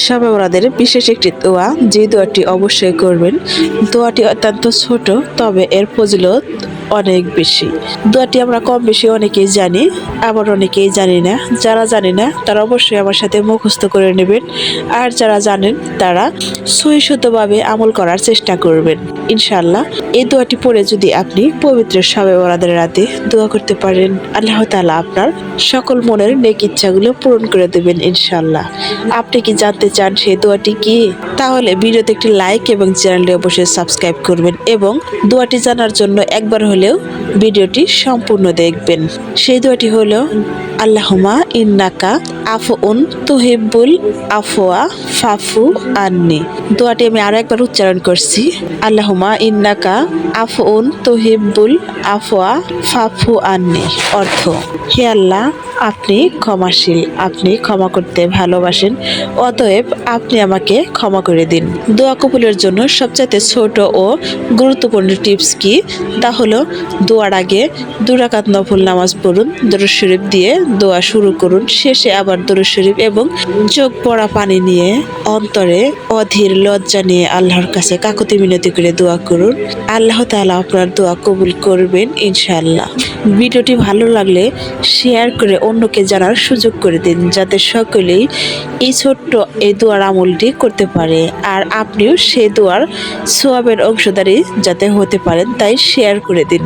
শবে বরাতের বিশেষ একটি দোয়া, যে দোয়াটি অবশ্যই করবেন। দোয়াটি অত্যন্ত ছোট, তবে এর ফজিলত অনেক বেশি। দোয়াটি আমরা কম বেশি অনেকেই জানি, আবার অনেকেই জানি না। যারা জানি না তারা অবশ্যই আমার সাথে মুখস্থ করে নেবেন, আর যারা জানেন তারা সহিষ্ণুভাবে আমল করার চেষ্টা করবেন। ইনশাআল্লাহ এই দোয়াটি পড়ে যদি আপনি পবিত্র শবে বরাতের রাতে দোয়া করতে পারেন, আল্লাহ তাআলা আপনার সকল মনের নেক ইচ্ছাগুলো পূরণ করে দেবেন ইনশাআল্লাহ। আপনি কি জানতে চান সেই দোয়াটি কি? তাহলে ভিডিওতে একটি লাইক এবং চ্যানেলটি অবশ্যই সাবস্ক্রাইব করবেন, এবং দোয়াটি জানার জন্য একবার হলেও ভিডিওটি সম্পূর্ণ দেখবেন। সেই দোয়াটি হলো আল্লাহুম্মা ইন্নাকা আফুউন তুহিব্বুল আফওয়া ফাফু আন্নি। দোয়াটি আমি আরো একবার উচ্চারণ করছি, আল্লাহুম্মা ইন্নাকা আফুউন তুহিব্বুল আফওয়া ফাফু আন্নি। অর্থ, হে আল্লাহ, আপনি ক্ষমাশীল, আপনি ক্ষমা করতে ভালোবাসেন, অতএব আপনি আমাকে ক্ষমা করে দিন। দোয়া কবুলের জন্য সবচাইতে ছোট ও গুরুত্বপূর্ণ টিপস কি? তা হলো দোয়ার আগে 2 রাকাত নফল নামাজ পড়ুন, দরুদ শরীফ দিয়ে দোয়া শুরু করুন, শেষে আবার দরুদ শরীফ এবং চোখ পড়া পানি নিয়ে অন্তরে অধীর লজ্জা নিয়ে আল্লাহর কাছে কাকুতি মিনতি করে দোয়া করুন। আল্লাহ তাআলা আপনার দোয়া কবুল করবেন ইনশাআল্লাহ। ভিডিওটি ভালো লাগলে শেয়ার করে অন্যকে জানার সুযোগ করে দিন, যাতে সকলেই এই ছোট্ট এই দোয়ার আমলটি করতে পারে, আর আপনিও সেই দোয়ার সওয়াবের অংশধারী যাতে হতে পারেন, তাই শেয়ার করে দিন।